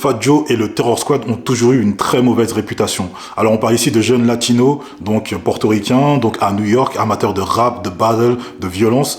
Fat Joe et le Terror Squad ont toujours eu une très mauvaise réputation. Alors on parle ici de jeunes latinos, donc portoricains, donc à New York, amateurs de rap, de battle, de violence,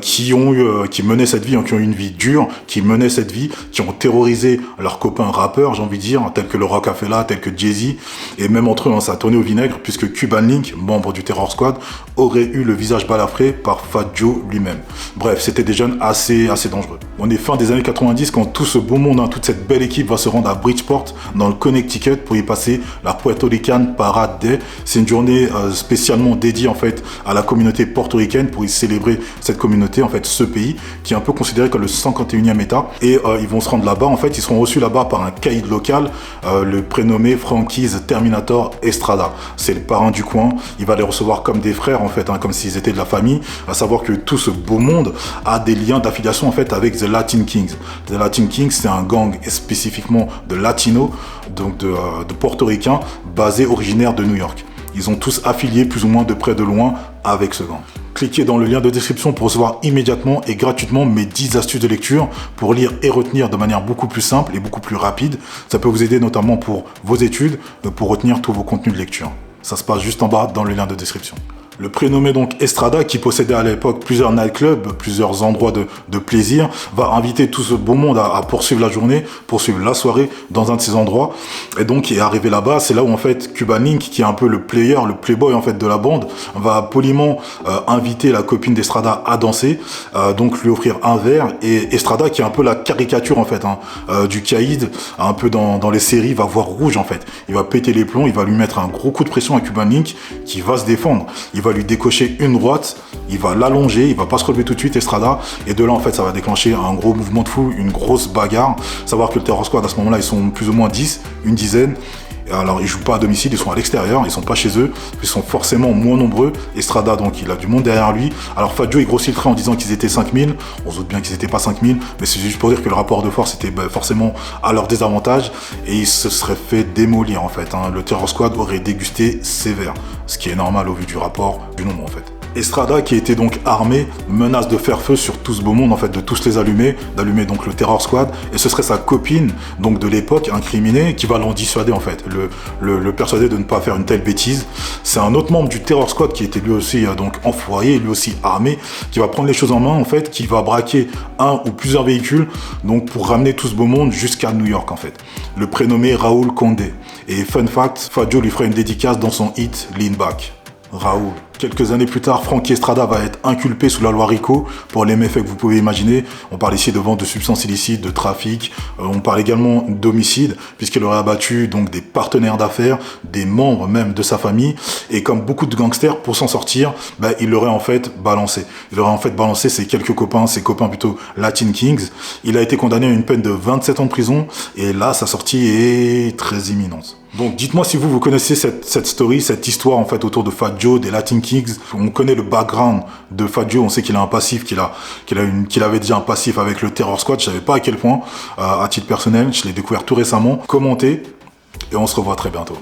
qui menaient cette vie, qui ont eu une vie dure, qui menaient cette vie, qui ont terrorisé leurs copains rappeurs, j'ai envie de dire, tels que le Rockefeller, tels que Jay-Z, et même entre eux, ça a tourné au vinaigre, puisque Cuban Link, membre du Terror Squad, aurait eu le visage balafré par Fat Joe lui-même. Bref, c'était des jeunes assez dangereux. On est fin des années 90 quand tout ce beau monde, toute cette belle équipe va se rendre à Bridgeport, dans le Connecticut, pour y passer la Puerto Rican Parade Day. C'est une journée spécialement dédiée en fait à la communauté portoricaine, pour y célébrer cette communauté, en fait ce pays, qui est un peu considéré comme le 51e État. Et ils vont se rendre là-bas, en fait ils seront reçus là-bas par un caïd local, le prénommé Franquise Terminator Estrada. C'est le parrain du coin, il va les recevoir comme des frères en fait, comme s'ils étaient de la famille, à savoir que tout ce beau monde a des liens d'affiliation en fait avec The Latin Kings. The Latin Kings, c'est un gang spécifiquement de latinos, donc de portoricains, basés originaires de New York. Ils ont tous affilié plus ou moins de près de loin avec ce gang. Cliquez dans le lien de description pour recevoir immédiatement et gratuitement mes 10 astuces de lecture pour lire et retenir de manière beaucoup plus simple et beaucoup plus rapide. Ça peut vous aider notamment pour vos études, pour retenir tous vos contenus de lecture. Ça se passe juste en bas dans le lien de description. Le prénommé donc Estrada, qui possédait à l'époque plusieurs nightclubs, plusieurs endroits de plaisir, va inviter tout ce beau monde à poursuivre la journée, poursuivre la soirée dans un de ces endroits. Et donc, est arrivé là-bas, c'est là où en fait Cuban Link, qui est un peu le player, le playboy en fait de la bande, va poliment inviter la copine d'Estrada à danser, donc lui offrir un verre. Et Estrada, qui est un peu la caricature en fait du caïd, un peu dans les séries, va voir rouge en fait. Il va péter les plombs, il va lui mettre un gros coup de pression à Cuban Link, qui va se défendre. Il va lui décocher une droite, il va l'allonger, il va pas se relever tout de suite, Estrada, et de là en fait ça va déclencher un gros mouvement de foule, une grosse bagarre. Savoir que le Terror Squad à ce moment-là ils sont plus ou moins 10, une dizaine. Alors ils jouent pas à domicile, ils sont à l'extérieur, ils sont pas chez eux, ils sont forcément moins nombreux. Estrada donc il a du monde derrière lui. Alors Fat Joe il grossit le trait en disant qu'ils étaient 5000, on se doute bien qu'ils étaient pas 5000, mais c'est juste pour dire que le rapport de force était forcément à leur désavantage et ils se seraient fait démolir en fait. Le Terror Squad aurait dégusté sévère, ce qui est normal au vu du rapport du nombre en fait. Estrada, qui était donc armé, menace de faire feu sur tout ce beau monde, en fait, de tous les allumer, d'allumer donc le Terror Squad, et ce serait sa copine, donc de l'époque, incriminée, qui va l'en dissuader, en fait, le persuader de ne pas faire une telle bêtise. C'est un autre membre du Terror Squad qui était lui aussi, donc, enfoiré, lui aussi armé, qui va prendre les choses en main, en fait, qui va braquer un ou plusieurs véhicules, donc, pour ramener tout ce beau monde jusqu'à New York, en fait. Le prénommé Raoul Condé. Et fun fact, Fat Joe lui fera une dédicace dans son hit Lean Back. Raoul. Quelques années plus tard, Frankie Estrada va être inculpé sous la loi RICO pour les méfaits que vous pouvez imaginer. On parle ici de vente de substances illicites, de trafic. On parle également d'homicide, puisqu'il aurait abattu donc des partenaires d'affaires, des membres même de sa famille. Et comme beaucoup de gangsters, pour s'en sortir, il l'aurait en fait balancé. Il aurait en fait balancé ses copains plutôt Latin Kings. Il a été condamné à une peine de 27 ans de prison. Et là, sa sortie est très imminente. Donc dites-moi si vous connaissez cette story, cette histoire en fait autour de Fat Joe, des Latin Kings. On connaît le background de Fat Joe, on sait qu'il a un passif, qu'il avait déjà un passif avec le Terror Squad. Je savais pas à quel point, à titre personnel, je l'ai découvert tout récemment. Commentez et on se revoit très bientôt.